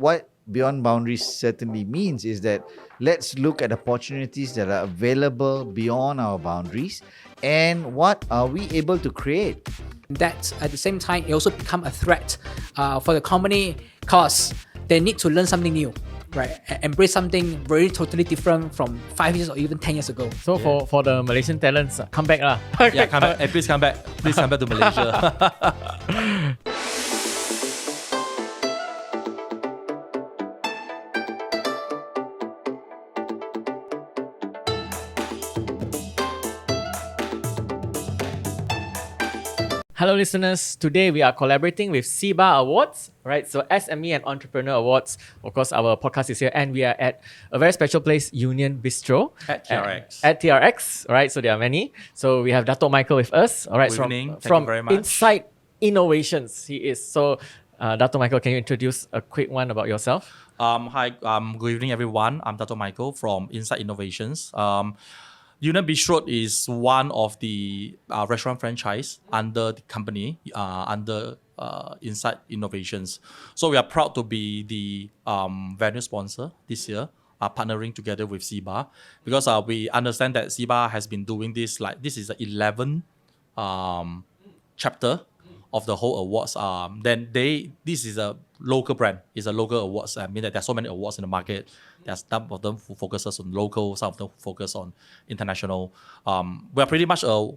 what beyond boundaries certainly means is that let's look at opportunities that are available beyond our boundaries and what are we able to create. That at the same time, it also become a threat for the company because they need to learn something new, right? Embrace something very totally different from 5 years or even 10 years ago. So for the Malaysian talents, come back lah. Yeah, come back. Please come back. Please come back to Malaysia. Hello listeners, today we are collaborating with SEBA Awards, right? So SME and Entrepreneur Awards. Of course, our podcast is here and we are at a very special place, Union Bistrot. At TRX. At TRX, right? So there are many. So we have Dato Michael with us, all right? Good evening. Thank from you very much. Incite Innovations, he is. So Dato Michael, can you introduce a quick one about yourself? Hi, good evening everyone. I'm Dato Michael from Incite Innovations. Union Bistrot is one of the restaurant franchise under the company, under Incite Innovations. So we are proud to be the venue sponsor this year, partnering together with SEBA, because we understand that SEBA has been doing this, this is the 11th chapter of the whole awards. This is a local brand, it's a local awards. I mean that there's so many awards in the market. There's some of them who focuses on local, some of them who focus on international. We are pretty much a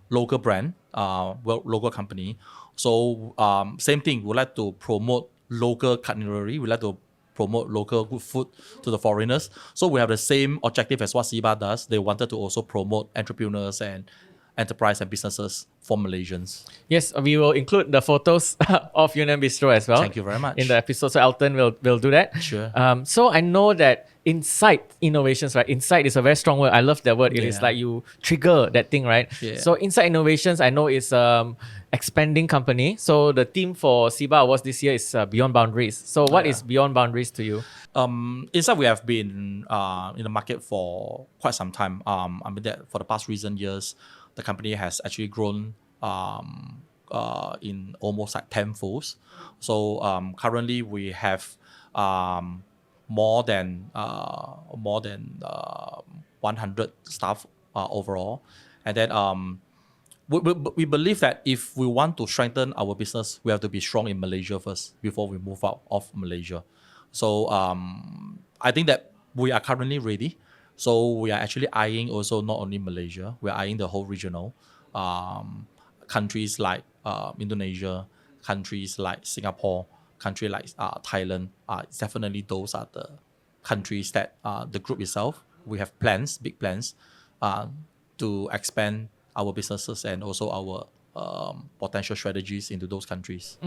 local brand, local company. So same thing, we like to promote local culinary. We like to promote local good food to the foreigners. So we have the same objective as what SEBA does. They wanted to also promote entrepreneurs and enterprise and businesses for Malaysians. Yes, we will include the photos of Union Bistro as well. Thank you very much. In the episode, so Elton will do that. Sure. So I know that Incite Innovations, right? Incite is a very strong word. I love that word. It is like you trigger that thing, right? Yeah. So Incite Innovations, I know is expanding company. So the theme for SEBA Awards this year is Beyond Boundaries. So what is Beyond Boundaries to you? Incite, we have been in the market for quite some time. I mean that for the past recent years, the company has actually grown in almost like tenfolds. So currently we have more than 100 staff overall, and then we believe that if we want to strengthen our business, we have to be strong in Malaysia first before we move out of Malaysia. So I think that we are currently ready. So we are actually eyeing also not only Malaysia, we are eyeing the whole regional countries like Indonesia, countries like Singapore, country like Thailand. Definitely those are the countries that the group itself, we have plans, big plans to expand our businesses and also our potential strategies into those countries.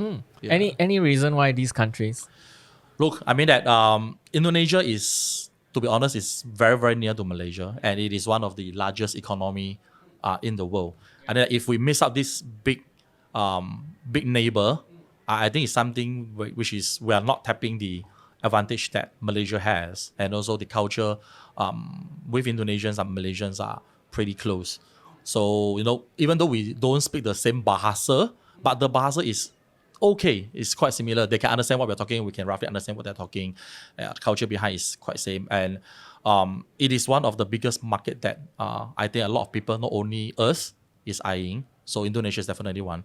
Yeah. Any reason why these countries? Look, I mean that Indonesia is, to be honest, is very, very near to Malaysia, and it is one of the largest economy in the world. And then if we miss out this big neighbor, I think it's something which is we are not tapping the advantage that Malaysia has, and also the culture with Indonesians and Malaysians are pretty close. So even though we don't speak the same bahasa, but the bahasa is okay, it's quite similar. They can understand what we're talking. We can roughly understand what they're talking. The culture behind is quite same, and it is one of the biggest market that I think a lot of people, not only us, is eyeing. So Indonesia is definitely one.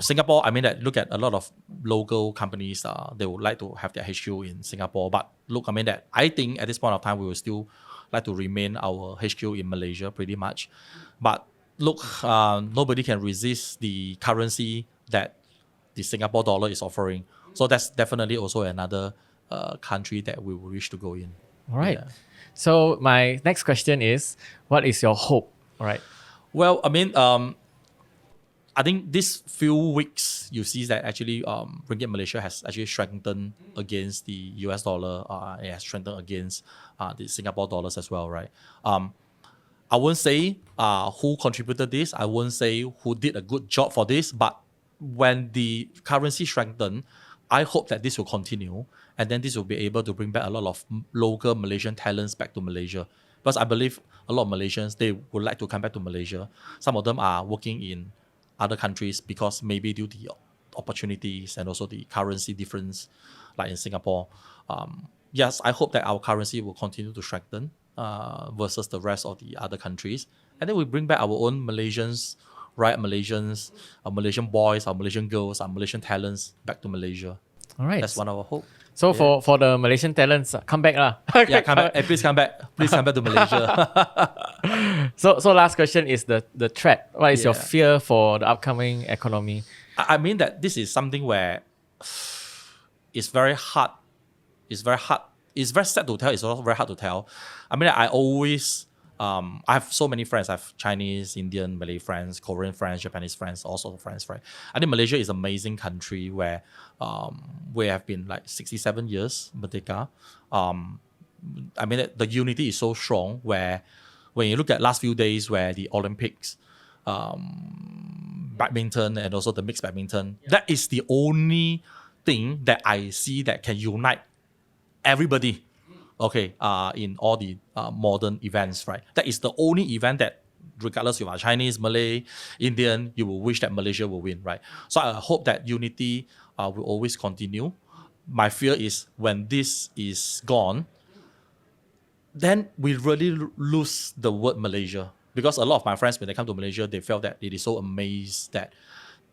Singapore, I mean that look at a lot of local companies. They would like to have their HQ in Singapore, but look, I mean that I think at this point of time we will still like to remain our HQ in Malaysia pretty much. But look, nobody can resist the currency that the Singapore dollar is offering. So that's definitely also another country that we wish to go in. All right. Yeah. So my next question is, what is your hope? All right. Well, I mean, I think this few weeks you see that actually Ringgit Malaysia has actually strengthened against the US dollar. It has strengthened against the Singapore dollars as well, right? I won't say who contributed this. I won't say who did a good job for this. But when the currency strengthened, I hope that this will continue. And then this will be able to bring back a lot of local Malaysian talents back to Malaysia. Because I believe a lot of Malaysians, they would like to come back to Malaysia. Some of them are working in other countries because maybe due to the opportunities and also the currency difference. like in Singapore. Yes, I hope that our currency will continue to strengthen versus the rest of the other countries. And then we bring back our own Malaysians, right? Malaysians, our Malaysian boys, our Malaysian girls, our Malaysian talents back to Malaysia. All right. That's one of our hope. So for the Malaysian talents, come back lah. Yeah, come back. Please come back. Please come back to Malaysia. So last question is the threat. What is your Yeah. fear for the upcoming economy? I mean that this is something where it's very hard. It's very hard. It's very sad to tell. It's also very hard to tell. I mean, I always, I have so many friends. I have Chinese, Indian, Malay friends, Korean friends, Japanese friends, all sorts of friends, right? I think Malaysia is an amazing country where we have been like 67 years, Merdeka. I mean, the unity is so strong where when you look at last few days where the Olympics, badminton and also the mixed badminton, that is the only thing that I see that can unite everybody, okay, in all the modern events, right? That is the only event that, regardless if you are Chinese, Malay, Indian, you will wish that Malaysia will win, right? So I hope that unity will always continue. My fear is when this is gone, then we really lose the word Malaysia. Because a lot of my friends, when they come to Malaysia, they felt that it is so amazed that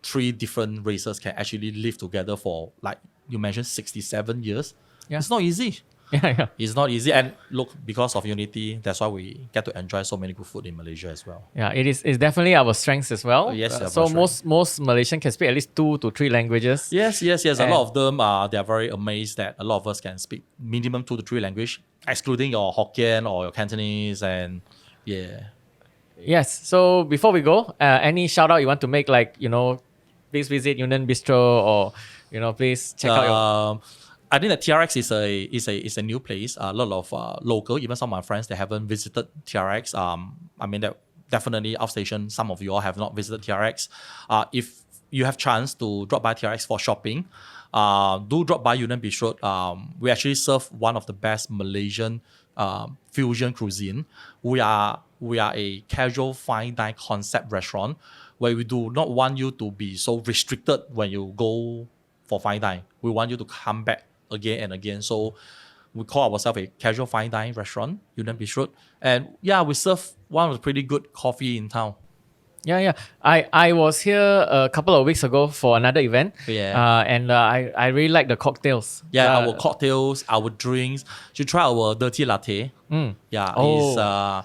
3 different races can actually live together for, like you mentioned, 67 years. Yeah. It's not easy. Yeah. It's not easy. And look, because of unity, that's why we get to enjoy so many good food in Malaysia as well. Yeah, it's definitely our strengths as well. Yes, So that's most Malaysian can speak at least 2 to 3 languages. Yes. A And- lot of them, they are very amazed that a lot of us can speak minimum 2 to 3 language, excluding your Hokkien or your Cantonese and yeah. Yes. So before we go, any shout out you want to make, like, please visit Union Bistrot, or please check out your. I think that TRX is a new place. A lot of local, even some of my friends, they haven't visited TRX. I mean that definitely outstation. Some of you all have not visited TRX. If you have chance to drop by TRX for shopping, do drop by Union Bistrot. We actually serve one of the best Malaysian fusion cuisine. We are a casual fine dine concept restaurant where we do not want you to be so restricted when you go for fine dine. We want you to come back again and again. So we call ourselves a casual fine dine restaurant, Union Bistrot. And yeah, we serve one of the pretty good coffee in town. Yeah. I was here a couple of weeks ago for another event. Yeah. And I really like the cocktails. Yeah, our cocktails, our drinks. You should try our dirty latte. Yeah, Oh.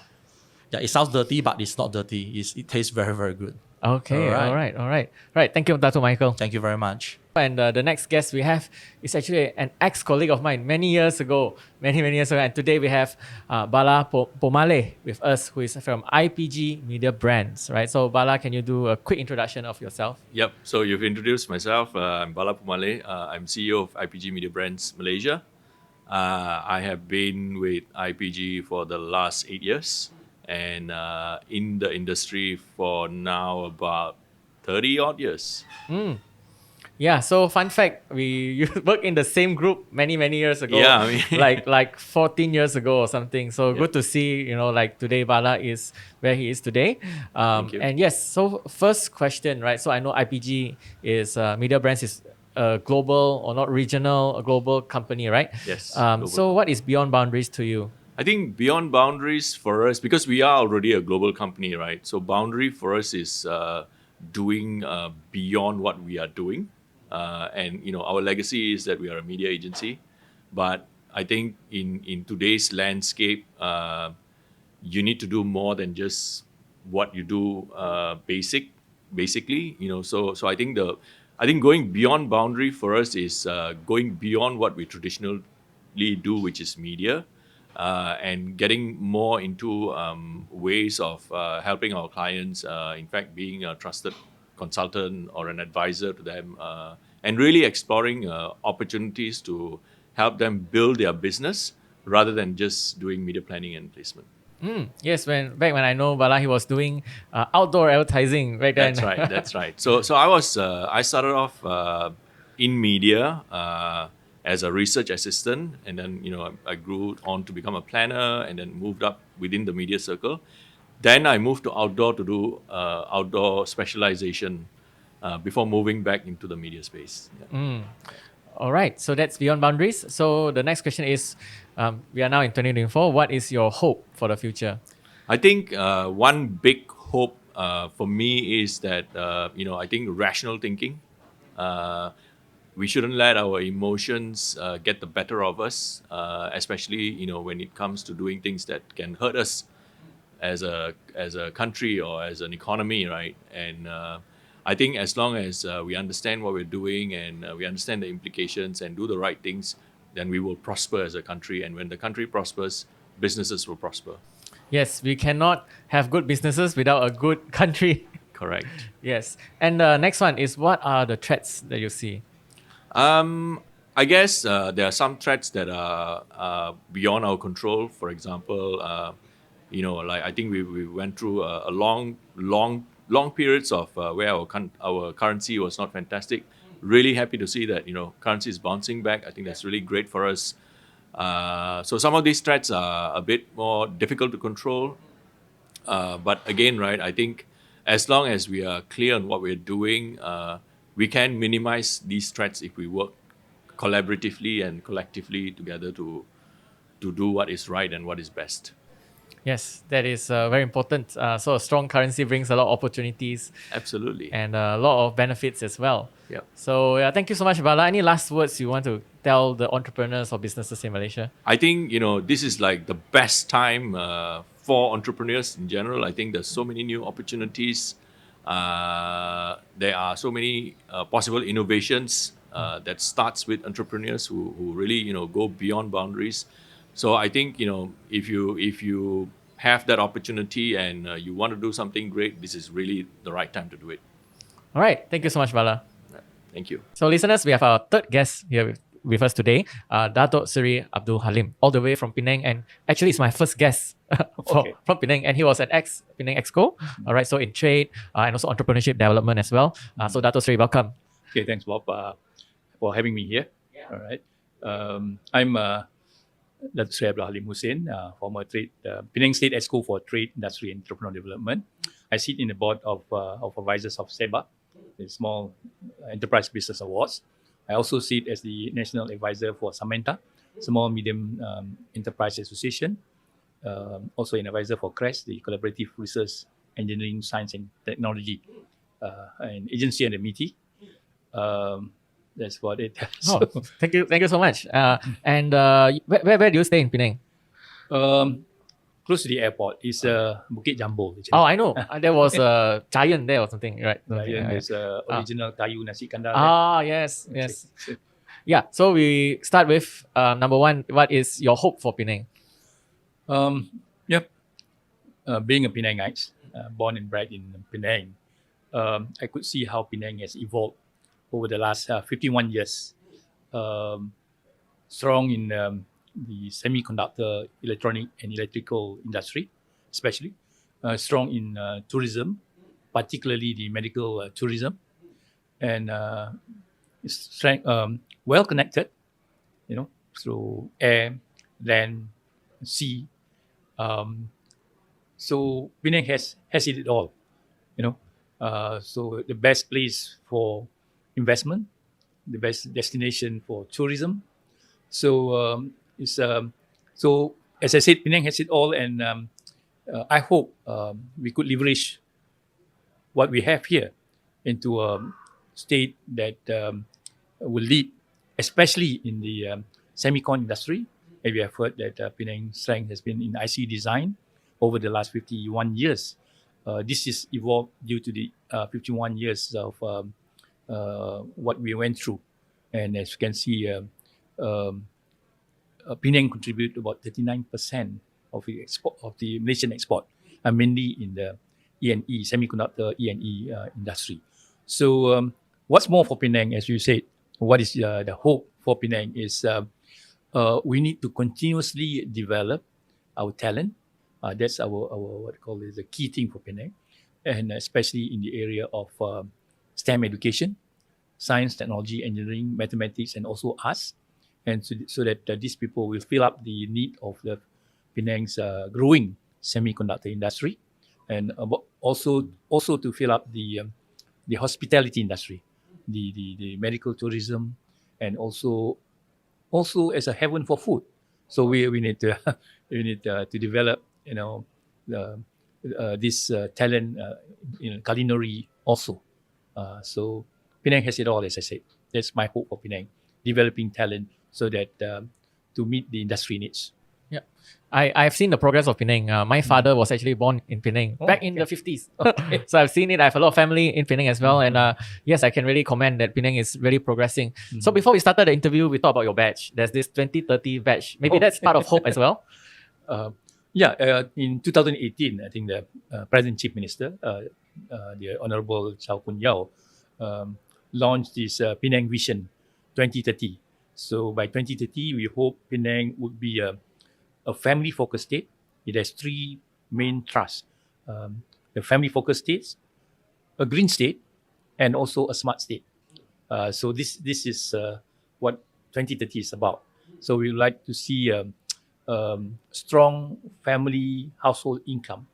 it sounds dirty, but it's not dirty. It tastes very, very good. Okay, All all right. Right, thank you, Dato Michael. Thank you very much. And the next guest we have is actually an ex-colleague of mine many years ago. And today we have Bala Pomaleh with us, who is from IPG Media Brands, right? So Bala, can you do a quick introduction of yourself? Yep. So you've introduced myself. I'm Bala Pomaleh. I'm CEO of IPG Media Brands Malaysia. I have been with IPG for the last 8 years, and in the industry for now about 30 odd years. Yeah, so fun fact, we worked in the same group many years ago. Yeah, I mean- like 14 years ago or something. So good to see, like today Bala is where he is today. Thank you. And yes, so first question, right? So I know IPG is Media Brands is a global, or not regional, a global company, right? Yes, So global. what is beyond boundaries to you? I think beyond boundaries for us, because we are already a global company, right? So boundary for us is doing beyond what we are doing. And our legacy is that we are a media agency, but I think in today's landscape, you need to do more than just what you do basically. So I think going beyond boundary for us is going beyond what we traditionally do, which is media, and getting more into ways of helping our clients. In fact, being a trusted consultant or an advisor to them, and really exploring opportunities to help them build their business rather than just doing media planning and placement. Yes, back when I know Bala, he was doing outdoor advertising right then. That's right. So I started off in media as a research assistant, and then I grew on to become a planner, and then moved up within the media circle. Then I moved to outdoor to do outdoor specialization before moving back into the media space. Yeah. All right, so that's beyond boundaries. So the next question is, we are now in 2024. What is your hope for the future? I think one big hope for me is that I think rational thinking. We shouldn't let our emotions get the better of us, especially when it comes to doing things that can hurt us as a country or as an economy, right? And I think as long as we understand what we're doing and we understand the implications and do the right things, then we will prosper as a country. And when the country prospers, businesses will prosper. Yes, we cannot have good businesses without a good country. Correct. Yes. And the next one is, what are the threats that you see? I guess there are some threats that are beyond our control. For example, like I think we went through a long periods of where our currency was not fantastic. Really happy to see that currency is bouncing back. I think that's really great for us. So some of these threats are a bit more difficult to control. But again, right, I think as long as we are clear on what we're doing, we can minimize these threats if we work collaboratively and collectively together to do what is right and what is best. Yes, that is very important. So a strong currency brings a lot of opportunities Absolutely. and a lot of benefits as well. Yeah. So thank you so much, Bala. Any last words you want to tell the entrepreneurs or businesses in Malaysia? I think this is like the best time for entrepreneurs in general. I think there's so many new opportunities. There are so many possible innovations that starts with entrepreneurs who really go beyond boundaries. So I think if you have that opportunity and you want to do something great, this is really the right time to do it. All right. Thank you so much, Bala. Thank you. So listeners, we have our third guest here with us today, Dato, Seri, Abdul, Halim, all the way from Penang. And actually, it's my first guest from Penang. And he was at Penang EXCO, all right, so in trade and also entrepreneurship development as well. So Dato, Seri, welcome. Okay, thanks, Bob, for having me here. All right. I'm Dato Seri Abdul Halim Hussain, former trade, Penang State EXCO for Trade, Industry and Entrepreneur Development. I sit in the board of advisors of SEBA, the Small Enterprise Business Awards. I also sit as the national advisor for Samenta, Small Medium Enterprise Association. Also an advisor for CREST, the Collaborative Research, Engineering, Science and Technology, an agency and a MITI. That's what it is. Oh, thank you so much. And where do you stay in Penang? Close to the airport is Bukit Jambu. Actually. Oh, I know. There was a giant there or something, right? There's original kayu nasi kandar. Yes. Yeah, so we start with number one. What is your hope for Penang? Being a Penangite, born and bred in Penang, I could see how Penang has evolved over the last 51 years. Strong in the semiconductor, electronic and electrical industry, especially. Strong in tourism, particularly the medical tourism. And well connected, through air, land, sea. So Penang has it all, So the best place for investment, the best destination for tourism. So so as I said, Penang has it all, and I hope we could leverage what we have here into a state that will lead, especially in the semicon industry. And we have heard that Penang's strength has been in IC design over the last 51 years. This is evolved due to the 51 years of what we went through. And as you can see, Penang contribute about 39% of the export of the Malaysian export, mainly in the E&E, semiconductor E&E industry. So what's more for Penang, as you said, what is the hope for Penang is we need to continuously develop our talent. That's our what we call is the key thing for Penang, and especially in the area of STEM education, science, technology, engineering, mathematics, and also arts, and so that these people will fill up the need of the Penang's growing semiconductor industry, and also to fill up the hospitality industry, the medical tourism, and also as a heaven for food. So we need to to develop this talent culinary also. So Penang has it all, as I said. That's my hope for Penang, developing talent so that to meet the industry needs. Yeah, I've seen the progress of Penang. My father was actually born in Penang back in the 50s. So I've seen it. I have a lot of family in Penang as well. And yes, I can really commend that Penang is really progressing. So before we started the interview, we talked about your badge. There's this 2030 badge. Maybe that's part of hope as well. In 2018, I think the President Chief Minister, the Honorable Chow Kun Yao, launched this Penang Vision 2030. So by 2030, we hope Penang would be a family-focused state. It has three main thrusts: the family-focused states, a green state, and also a smart state. So this is what 2030 is about. So we would like to see strong family household income,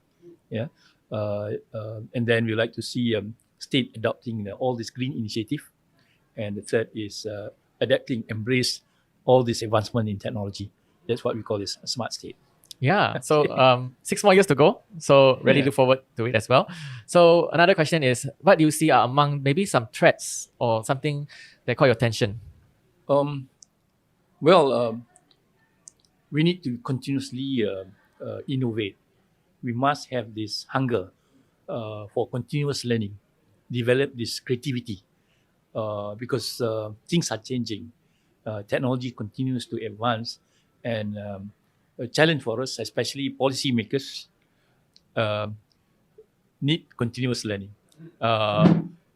and then we like to see state adopting all this green initiative, and the third is embrace all this advancement in technology. That's what we call this a smart state. Yeah. So 6 more years to go. So really look forward to it as well. So another question is, what do you see are among maybe some threats or something that caught your attention? We need to continuously innovate. We must have this hunger for continuous learning, develop this creativity, because things are changing. Technology continues to advance, and a challenge for us, especially policymakers, need continuous learning.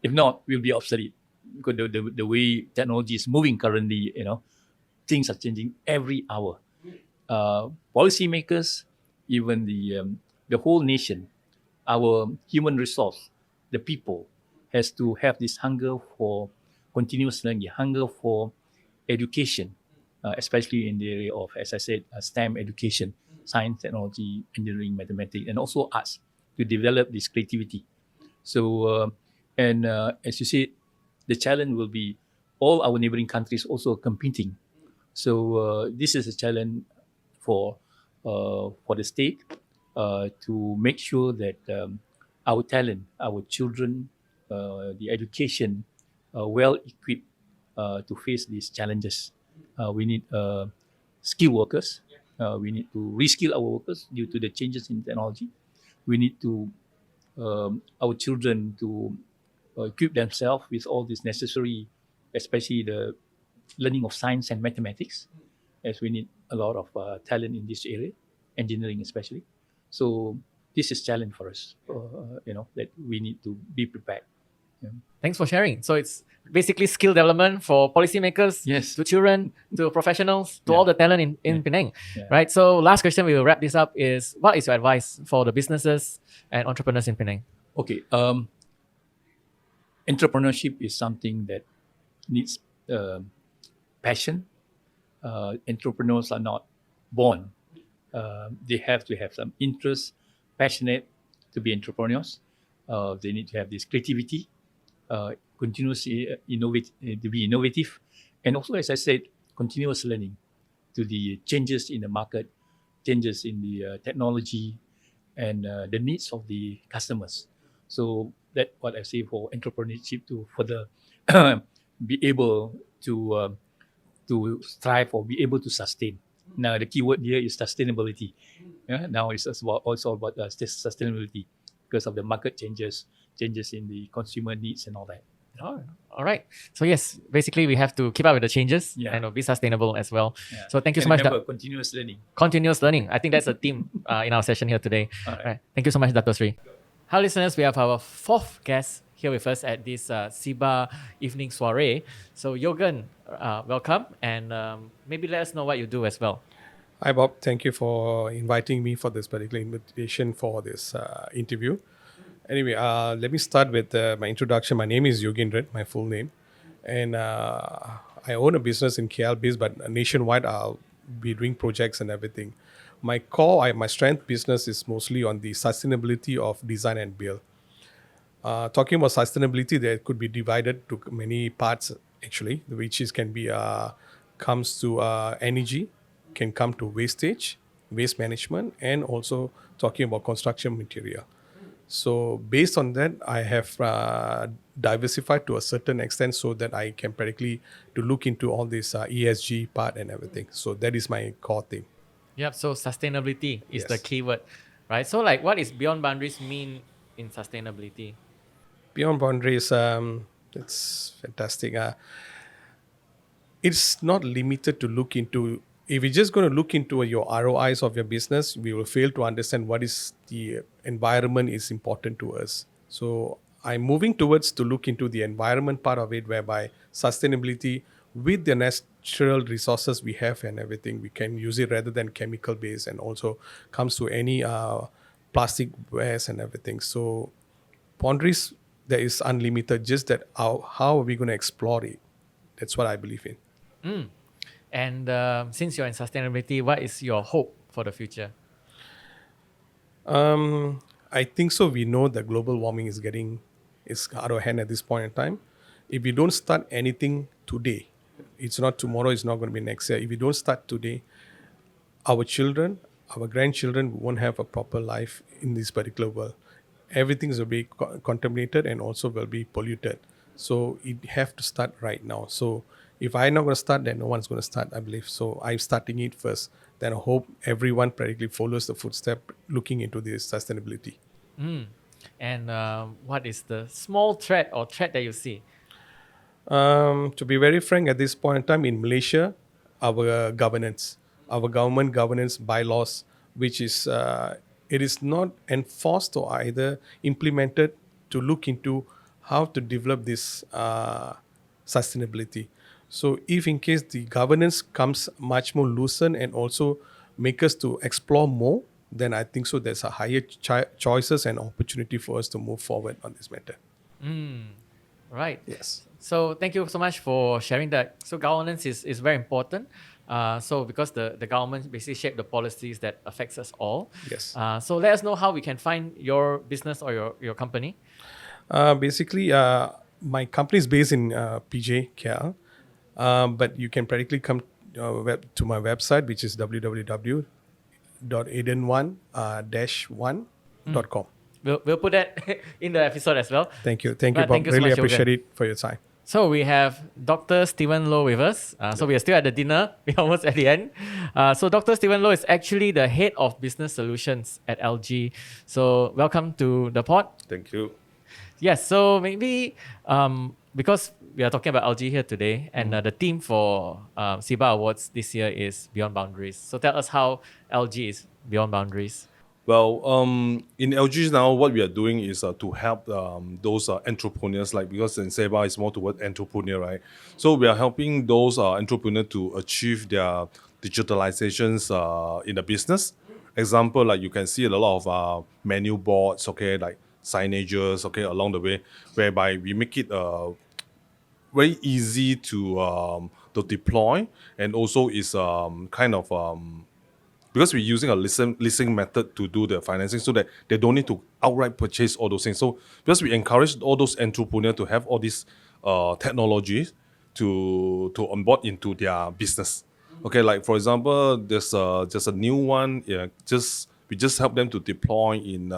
If not, we'll be obsolete, because the way technology is moving currently, things are changing every hour. Policymakers, even the whole nation, our human resource, the people, has to have this hunger for continuous learning, hunger for education, especially in the area of, as I said, STEM education, science, technology, engineering, mathematics, and also arts, to develop this creativity. So, as you said, the challenge will be all our neighboring countries also competing. So this is a challenge for the state to make sure that our talent, our children, the education, well equipped to face these challenges. We need skilled workers. We need to reskill our workers due to the changes in technology. We need to our children to equip themselves with all this necessary, especially the learning of science and mathematics, as we need a lot of talent in this area, engineering especially. So this is a challenge for us, that we need to be prepared. Yeah. Thanks for sharing. So it's basically skill development for policymakers, Yes. to children, to professionals, to all the talent in Penang, Yeah. right? So last question, we will wrap this up, is what is your advice for the businesses and entrepreneurs in Penang? Okay. Entrepreneurship is something that needs passion. Entrepreneurs are not born. They have to have some interest, passionate to be entrepreneurs. They need to have this creativity, continuously to be innovative, and also, as I said, continuous learning to the changes in the market, changes in the technology, and the needs of the customers. So that's what I say for entrepreneurship, to further be able to strive or be able to sustain. Now the key word here is sustainability. Yeah? Now it's also about sustainability because of the market changes in the consumer needs and all that. Oh, all right. So yes, basically we have to keep up with the changes and be sustainable as well. Yeah. So thank you so And much. remember, continuous learning. Continuous learning. I think that's a theme in our session here today. All right. All right. Thank you so much, Dato Seri. Hi, listeners. We have our fourth guest here with us at this SEBA evening soiree. So, Yogen, welcome, and maybe let us know what you do as well. Hi, Bob. Thank you for inviting me for this particular invitation for this interview. Anyway, let me start with my introduction. My name is Yogendran, my full name. And I own a business in KL based, but nationwide I'll be doing projects and everything. My my strength business is mostly on the sustainability of design and build. Talking about sustainability, there could be divided to many parts actually, which is can be comes to energy, can come to wastage, waste management, and also talking about construction material. So based on that, I have diversified to a certain extent so that I can practically to look into all this ESG part and everything. So that is my core thing. Yep. So sustainability is the Yes. keyword, right? So like, what is beyond boundaries mean in sustainability? Beyond boundaries, it's fantastic. It's not limited to look into. If you're just going to look into your ROIs of your business, we will fail to understand what is the environment is important to us. So I'm moving towards to look into the environment part of it, whereby sustainability with the natural resources we have and everything, we can use it rather than chemical based, and also comes to any plastic waste and everything. So boundaries there is unlimited. Just that how are we going to explore it? That's what I believe in. And since you're in sustainability, what is your hope for the future? I think so. We know that global warming is out of hand at this point in time. If we don't start anything today, it's not tomorrow, it's not going to be next year. If we don't start today, our children, our grandchildren won't have a proper life in this particular world. Everything will be contaminated and also will be polluted. So it have to start right now. So if I'm not going to start, then no one's going to start, I believe. So I'm starting it first. Then I hope everyone practically follows the footstep looking into this sustainability. And what is the small threat or threat that you see? To be very frank, at this point in time in Malaysia, our government governance bylaws, which is it is not enforced or either implemented to look into how to develop this sustainability. So if in case the governance comes much more loosened and also make us to explore more, then I think so there's a higher choices and opportunity for us to move forward on this matter. Right. Yes. So thank you so much for sharing that. So governance is very important. So because the government basically shape the policies that affects us all. Yes. So let us know how we can find your business or your company. Basically, my company is based in PJ, KL, but you can practically come to my website, which is www.aden1-1.com. We'll put that in the episode as well. Thank you, Bob. Thank you so Really much, appreciate Yogen. it for your time. So we have Dr. Stephen Low with us. So we are still at the dinner. We're almost at the end. So Dr. Stephen Low is actually the head of business solutions at LG. So welcome to the pod. Thank you. Yes, so maybe because we are talking about LG here today, and the theme for SEBA Awards this year is Beyond Boundaries. So tell us how LG is Beyond Boundaries. Well, in LG now, what we are doing is to help those entrepreneurs, like because in SEBA it's more toward entrepreneur, right? So we are helping those entrepreneurs to achieve their digitalizations in the business. Example, like you can see a lot of menu boards, okay, like signages, okay, along the way, whereby we make it very easy to deploy, and also is kind of because we're using a leasing method to do the financing, so that they don't need to outright purchase all those things. So because we encourage all those entrepreneurs to have all these technologies to onboard into their business. Okay, like for example, there's just a new one. Yeah, we just help them to deploy in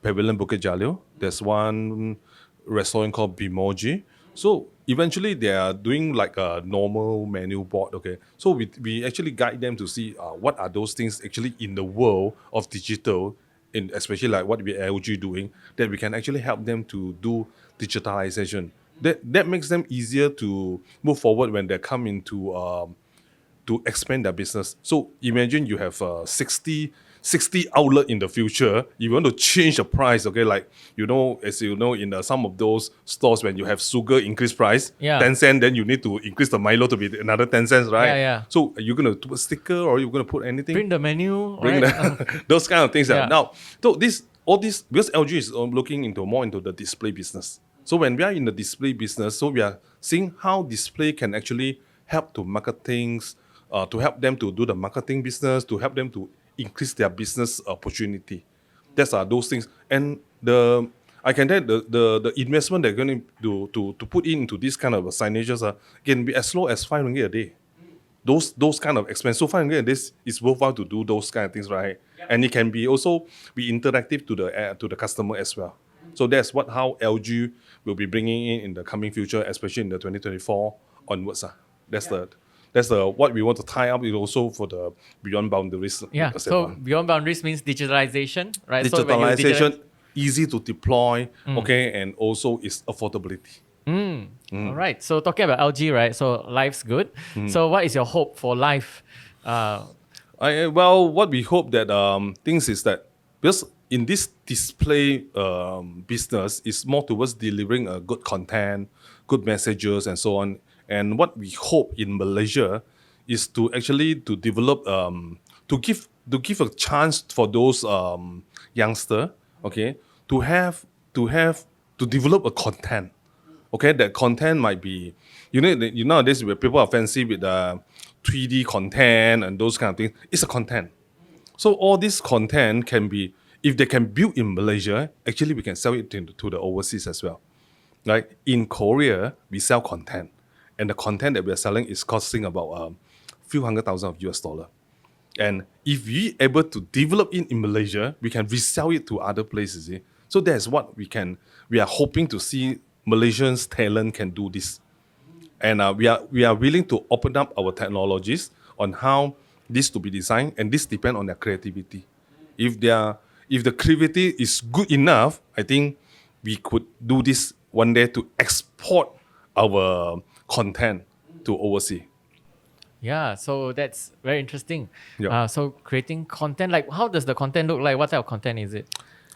Pavilion Bukit Jalil. There's one restaurant called Bimoji. So eventually they are doing like a normal menu board, okay? So we actually guide them to see what are those things actually in the world of digital, in especially like what we LG doing, that we can actually help them to do digitalization. That makes them easier to move forward when they come into to expand their business. So imagine you have 60 outlet in the future. If you want to change the price, okay, like, as you know, in some of those stores, when you have sugar increase price, Yeah. 10 cents, then you need to increase the Milo to be another 10 cents, right? Yeah. So are you going to put a sticker, or are you going to put anything? Print the menu. Bring right? those kind of things. Yeah. Now, so all this, because LG is looking more into the display business. So when we are in the display business, so we are seeing how display can actually help to marketings, to help them to do the marketing business, to help them to increase their business opportunity. That's those things. And I can tell the investment they're going to put into this kind of signages can be as low as 5 ringgit a day. Those kind of expense. So 5 ringgit a day is worthwhile to do those kind of things, right? And it can be also be interactive to the customer as well. So that's how LG will be bringing in the coming future, especially in the 2024 onwards. That's the what we want to tie up is also for the beyond boundaries. Yeah. So beyond boundaries means digitalization, right? Digitalization, easy to deploy, okay, and also is affordability. All right. So talking about LG, right? So life's good. So what is your hope for life? Well, what we hope that things is that because in this display business is more towards delivering a good content, good messages, and so on. And what we hope in Malaysia is to actually to develop to give a chance for those youngster, okay, to develop a content. Okay, that content might be, nowadays where people are fancy with 3D content and those kind of things. It's a content. So all this content can be, if they can build in Malaysia, actually we can sell it to the overseas as well. Like in Korea, we sell content, and the content that we are selling is costing about a few $100,000 of US. And if we able to develop it in Malaysia, we can resell it to other places. So that's what we are hoping to see. Malaysians talent can do this, and we are willing to open up our technologies on how this to be designed, and this depend on their creativity. If the creativity is good enough, I think we could do this one day to export our content to overseas. Yeah, so that's very interesting. Yeah. So creating content, like how does the content look like? What type of content is it?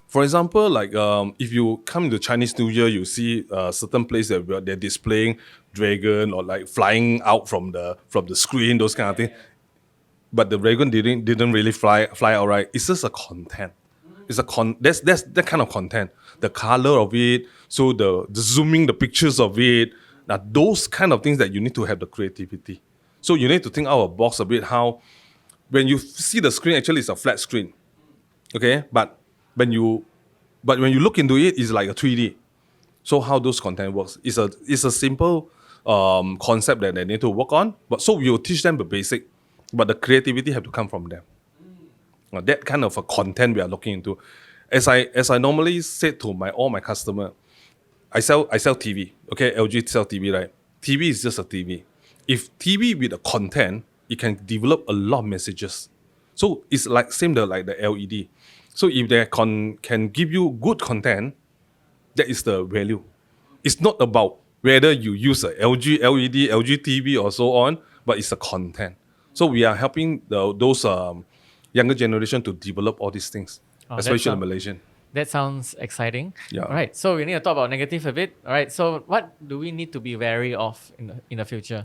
For example, like if you come to Chinese New Year, you see certain places that they're displaying dragon or like flying out from the screen, those kind of things. But the dragon didn't really fly out right. It's just a content. It's that's that kind of content. The color of it, so the zooming the pictures of it. Now those kind of things that you need to have the creativity. So you need to think out of the box a bit. How when you see the screen, actually it's a flat screen. Okay, but when you look into it, it's like a 3D. So how those content works? It's a simple concept that they need to work on. But so we will teach them the basic, but the creativity have to come from them. That kind of a content we are looking into. As I normally say to all my customer, I sell TV. Okay, LG sell TV, right? TV is just a TV. If TV with a content, it can develop a lot of messages. So it's like like the LED. So if they can give you good content, that is the value. It's not about whether you use a LG LED, LG TV or so on, but it's the content. So we are helping those younger generation to develop all these things, especially the Malaysian. That sounds exciting. Yeah. All right, so we need to talk about negative a bit. All right, so what do we need to be wary of in the future?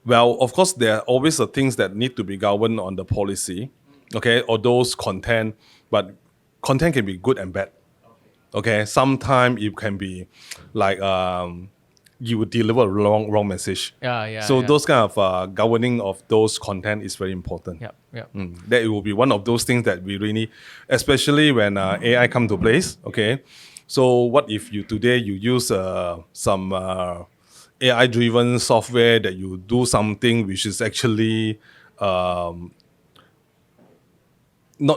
Well, of course, there are always the things that need to be governed on the policy, okay, or those content, but content can be good and bad. Okay, sometimes it can be like you would deliver a wrong message. So those kind of governing of those content is very important. That it will be one of those things that we really, especially when AI come to place. Okay, so what if you use some AI-driven software that you do something which is actually not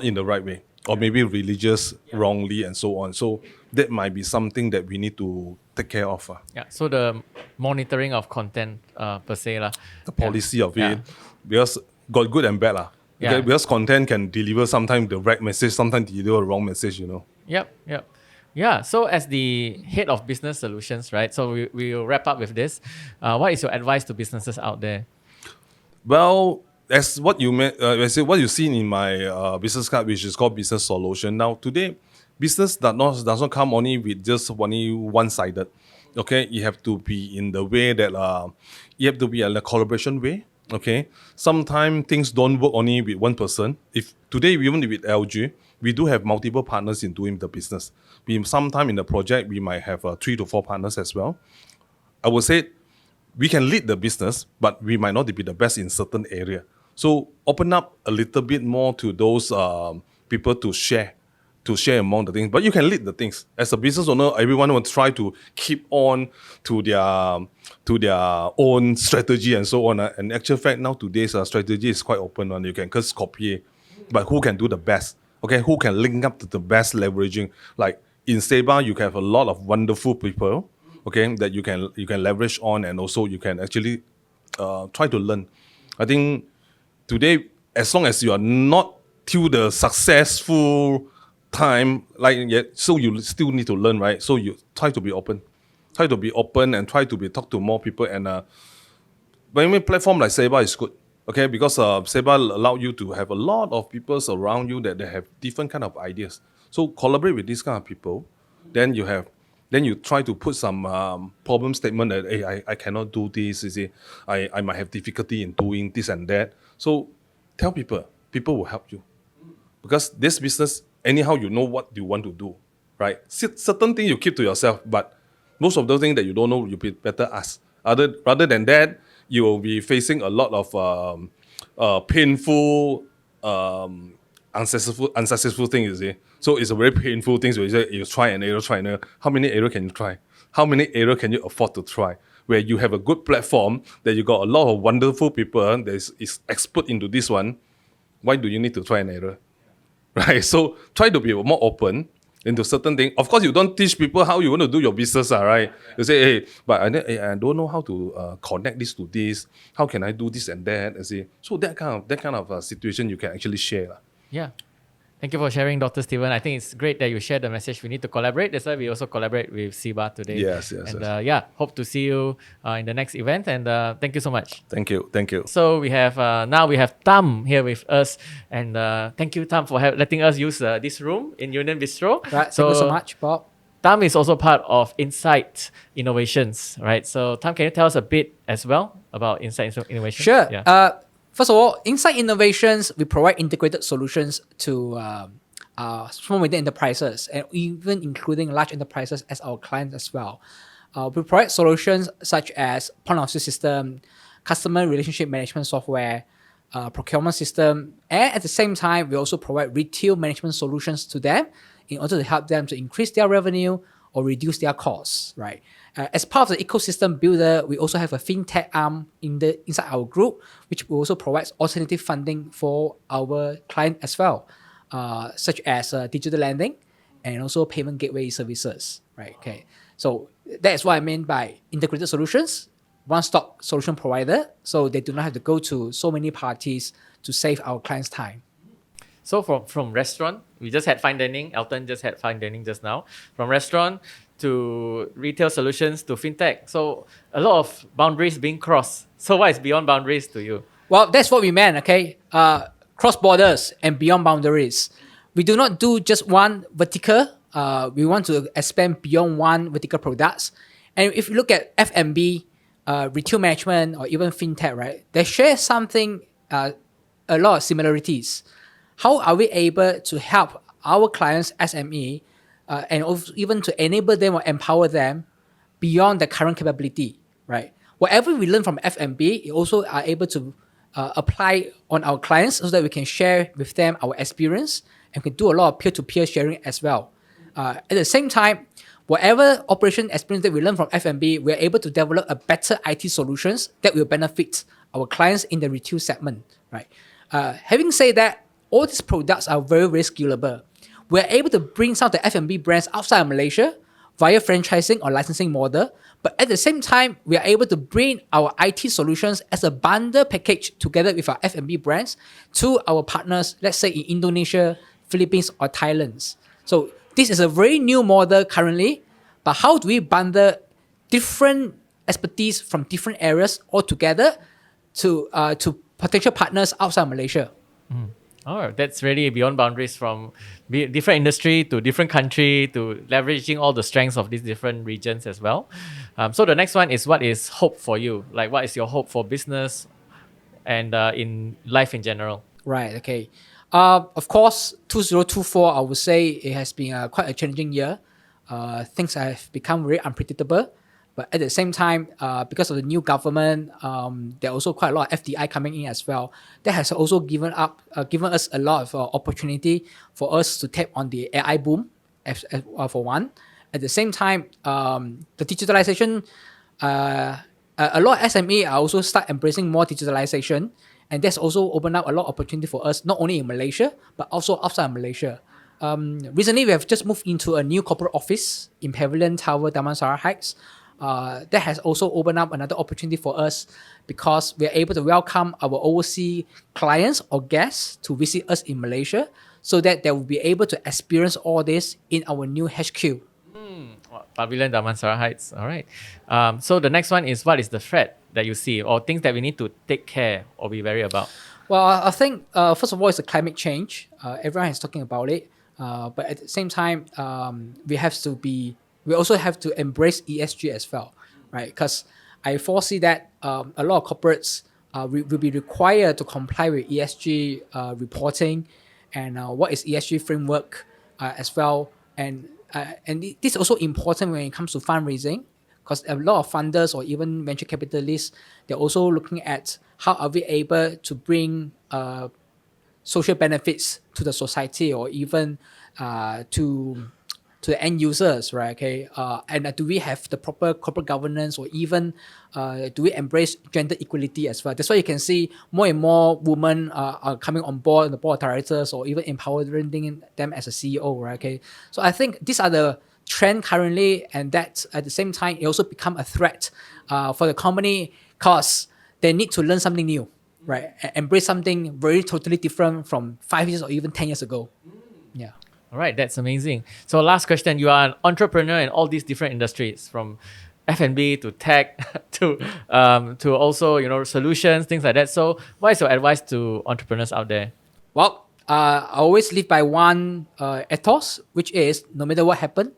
in the right way, or maybe religious wrongly and so on. So that might be something that we need to take care of. So the monitoring of content per se. The policy of it, because got good and bad. Okay? Because content can deliver sometimes the right message, sometimes deliver a wrong message, Yeah, so as the head of business solutions, right? So we will wrap up with this. What is your advice to businesses out there? Well, as what what you see in my business card, which is called business solution. Now today, business does not come only with just only one-sided. Okay, you have to be in the way that you have to be in a collaboration way. Okay, sometimes things don't work only with one person. If today even with LG, we do have multiple partners in doing the business. Sometime in the project, we might have 3 to 4 partners as well. I would say we can lead the business, but we might not be the best in certain area. So open up a little bit more to those people to share among the things. But you can lead the things. As a business owner, everyone will try to keep on to their own strategy and so on. And in actual fact, now today's strategy is quite open. You can just copy, but who can do the best? Okay, who can link up to the best leveraging? Like in SEBA, you can have a lot of wonderful people, okay, that you can leverage on, and also you can actually try to learn. I think today, as long as you are not till the successful time, so you still need to learn, right? So you try to be open and try to talk to more people. And when we platform like SEBA is good, okay, because SEBA allow you to have a lot of people around you that they have different kind of ideas. So collaborate with these kind of people. Then you try to put some problem statement that, hey, I cannot do this. You see, I might have difficulty in doing this and that. So tell people will help you. Because this business, anyhow, you know what you want to do, right? Certain things you keep to yourself, but most of those things that you don't know, you better ask. Rather than that, you will be facing a lot of painful, unsuccessful things, you see. So it's a very painful thing. So you try and error. How many error can you try? How many error can you afford to try? Where you have a good platform, that you got a lot of wonderful people that is expert into this one, why do you need to try an error? Right? So try to be more open into certain things. Of course, you don't teach people how you want to do your business, right? You say, hey, but I don't know how to connect this to this. How can I do this and that? You see, so that kind of situation you can actually share. Yeah. Thank you for sharing, Dr. Steven. I think it's great that you shared the message. We need to collaborate. That's why we also collaborate with SEBA today. Yes. And hope to see you in the next event. And thank you so much. Thank you. So we have now we have Tham here with us. And thank you, Tham, for letting us use this room in Union Bistrot. Right. Thank you so much, Bob. Tham is also part of Incite Innovations, right? So Tham, can you tell us a bit as well about Incite Innovations? Sure. Yeah. First of all, Incite Innovations, we provide integrated solutions to small medium enterprises, and even including large enterprises as our clients as well. We provide solutions such as point of sale system, customer relationship management software, procurement system, and at the same time, we also provide retail management solutions to them in order to help them to increase their revenue or reduce their costs, right? As part of the ecosystem builder, we also have a fintech arm inside our group, which also provides alternative funding for our client as well, such as digital lending and also payment gateway services, right? Okay, so that's what I mean by integrated solutions, one-stop solution provider, so they do not have to go to so many parties to save our clients' time. So from restaurant, we just had fine dining. Elton just had fine dining just now. From restaurant to retail solutions to fintech. So a lot of boundaries being crossed. So what is beyond boundaries to you? Well, that's what we meant, okay? Cross borders and beyond boundaries. We do not do just one vertical. We want to expand beyond one vertical products. And if you look at F&B, retail management, or even fintech, right? They share something, a lot of similarities. How are we able to help our clients, SME, and even to enable them or empower them beyond the current capability, right? Whatever we learn from F&B, we also are able to apply on our clients so that we can share with them our experience and can do a lot of peer-to-peer sharing as well. At the same time, whatever operation experience that we learn from F&B, we're able to develop a better IT solutions that will benefit our clients in the retail segment, right? Having said that, all these products are very, very scalable. We're able to bring some of the F&B brands outside of Malaysia via franchising or licensing model. But at the same time, we are able to bring our IT solutions as a bundle package together with our F&B brands to our partners, let's say in Indonesia, Philippines, or Thailand. So this is a very new model currently, but how do we bundle different expertise from different areas all together to potential partners outside Malaysia? Oh, that's really beyond boundaries, from different industry to different country to leveraging all the strengths of these different regions as well. So the next one is, what is hope for you? Like, what is your hope for business and in life in general? Right, okay. Of course, 2024, I would say it has been quite a challenging year. Things have become very unpredictable. But at the same time, because of the new government, there are also quite a lot of FDI coming in as well. That has also given us a lot of opportunity for us to tap on the AI boom, for one. At the same time, the digitalization, a lot of SME are also start embracing more digitalization, and that's also opened up a lot of opportunity for us, not only in Malaysia but also outside of Malaysia. Recently, we have just moved into a new corporate office in Pavilion Tower, Damansara Heights. That has also opened up another opportunity for us because we are able to welcome our overseas clients or guests to visit us in Malaysia so that they will be able to experience all this in our new HQ. Pavilion Damansara Heights. All right. So the next one is, what is the threat that you see or things that we need to take care or be wary about? Well, I think first of all, it's the climate change. Everyone is talking about it, but at the same time, we also have to embrace ESG as well, right? Because I foresee that a lot of corporates will be required to comply with ESG reporting and what is ESG framework as well. And this is also important when it comes to fundraising, because a lot of funders or even venture capitalists, they're also looking at how are we able to bring social benefits to the society or even to the end users, right? Okay, and do we have the proper corporate governance, or even do we embrace gender equality as well? That's why you can see more and more women are coming on board in the board of directors, or even empowering them as a CEO, right? Okay, so I think these are the trend currently, and that at the same time it also become a threat for the company because they need to learn something new, right? Embrace something very totally different from 5 years or even 10 years ago. Yeah. All right, that's amazing. So last question, you are an entrepreneur in all these different industries, from F&B to tech to also, solutions, things like that. So what is your advice to entrepreneurs out there? Well, I always live by one ethos, which is no matter what happens,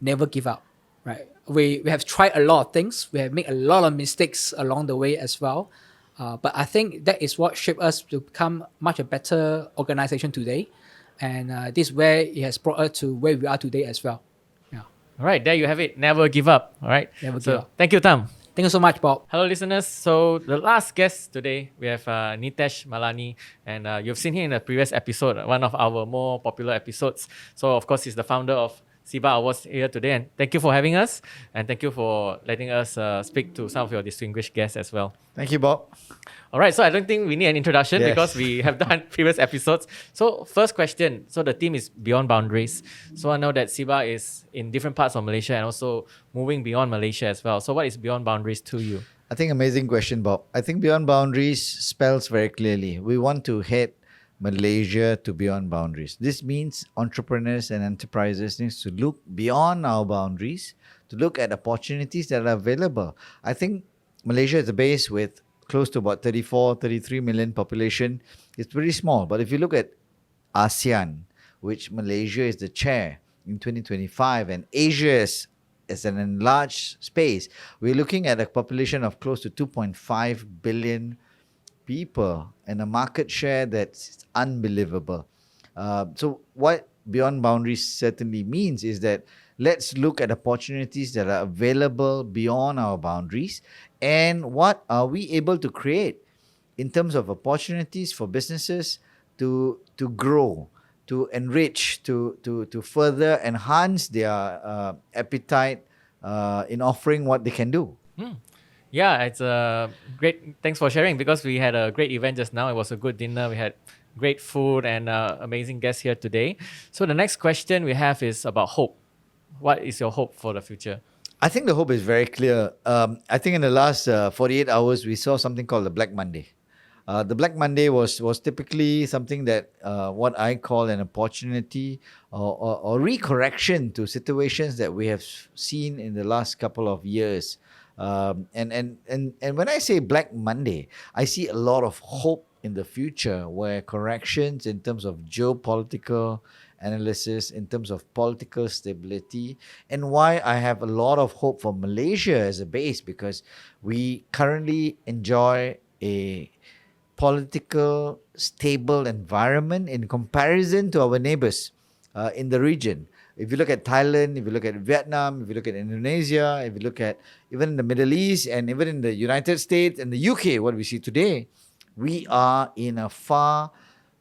never give up, right? We have tried a lot of things. We have made a lot of mistakes along the way as well. But I think that is what shaped us to become much a better organization today. And this is where it has brought us to where we are today as well. Yeah. All right, there you have it. Never give up. All right. Never give So up. thank you, Tham. Thank you so much, Bob. Hello, listeners. So the last guest today, we have Nitesh, Malani, and you've seen him in the previous episode, one of our more popular episodes. So of course, he's the founder of SEBA Awards here today, and thank you for having us, and thank you for letting us speak to some of your distinguished guests as well. Thank you, Bob. All right, so I don't think we need an introduction Yes. because we have done previous episodes. So first question, so the team is Beyond Boundaries. So I know that SEBA is in different parts of Malaysia and also moving beyond Malaysia as well. So what is Beyond Boundaries to you? I think amazing question, Bob. I think Beyond Boundaries spells very clearly. We want to head Malaysia to beyond boundaries. This means entrepreneurs and enterprises need to look beyond our boundaries to look at opportunities that are available. I think Malaysia is a base with close to about 34, 33 million population. It's pretty small. But if you look at ASEAN, which Malaysia is the chair in 2025, and Asia is an enlarged space, we're looking at a population of close to 2.5 billion people and a market share that's unbelievable. So what Beyond Boundaries certainly means is that let's look at opportunities that are available beyond our boundaries, and what are we able to create in terms of opportunities for businesses to grow, to enrich, to further enhance their appetite in offering what they can do. Yeah, it's a great. Thanks for sharing, because we had a great event just now. It was a good dinner. We had great food and amazing guests here today. So the next question we have is about hope. What is your hope for the future? I think the hope is very clear. I think in the last 48 hours, we saw something called the Black Monday. The Black Monday was typically something that what I call an opportunity or recorrection to situations that we have seen in the last couple of years. And when I say Black Monday, I see a lot of hope in the future, where corrections in terms of geopolitical analysis, in terms of political stability, and why I have a lot of hope for Malaysia as a base, because we currently enjoy a political stable environment in comparison to our neighbors in the region. If you look at Thailand, if you look at Vietnam, if you look at Indonesia, if you look at even the Middle East and even in the United States and the UK, what we see today, we are in a far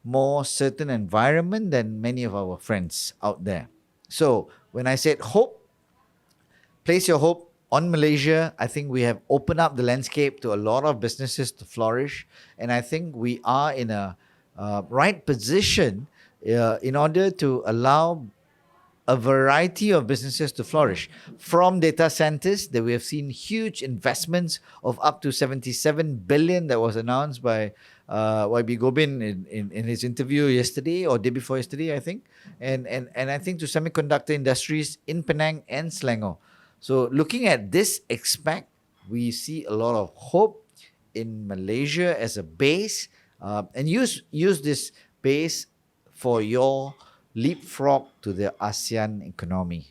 more certain environment than many of our friends out there. So when I said hope, place your hope on Malaysia, I think we have opened up the landscape to a lot of businesses to flourish. And I think we are in a right position in order to allow a variety of businesses to flourish. From data centers, that we have seen huge investments of up to 77 billion that was announced by YB Gobin in his interview yesterday or day before yesterday, I think. And I think to semiconductor industries in Penang and Selangor. So looking at this aspect, we see a lot of hope in Malaysia as a base, and use this base for your leapfrog to the ASEAN economy.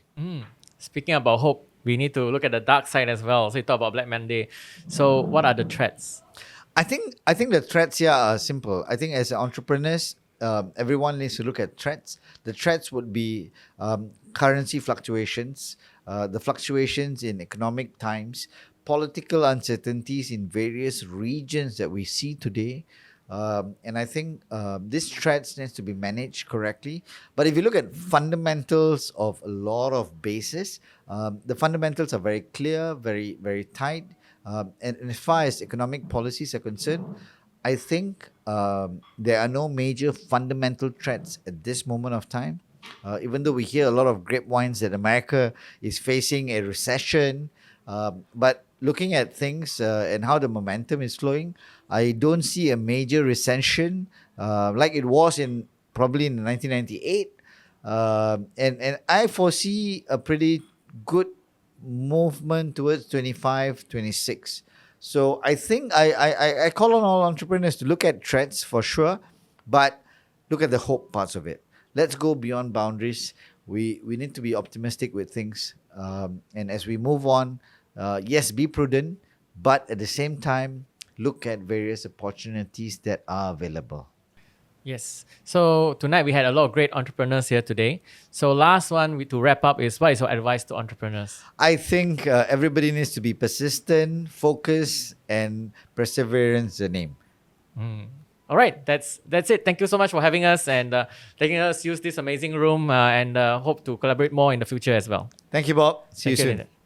Speaking about hope, we need to look at the dark side as well. So you talk about Black Monday. So what are the threats? I think the threats here are simple. I think as entrepreneurs, everyone needs to look at threats. The threats would be currency fluctuations, the fluctuations in economic times, political uncertainties in various regions that we see today. And I think this threats needs to be managed correctly. But if you look at fundamentals of a lot of bases, the fundamentals are very clear, very, very tight. And as far as economic policies are concerned, I think there are no major fundamental threats at this moment of time. Even though we hear a lot of grapevines that America is facing a recession, but looking at things and how the momentum is flowing, I don't see a major recession like it was probably in 1998. And I foresee a pretty good movement towards 25, 26. So I think I call on all entrepreneurs to look at threats for sure, but look at the hope parts of it. Let's go beyond boundaries. We need to be optimistic with things. And as we move on, yes, be prudent, but at the same time, look at various opportunities that are available. Yes. So tonight we had a lot of great entrepreneurs here today. So last one to wrap up is, what is your advice to entrepreneurs? I think everybody needs to be persistent, focused, and perseverance the name. All right, that's it. Thank you so much for having us and letting us use this amazing room and hope to collaborate more in the future as well. Thank you, Bob. See Thank you you, soon. Nitesh.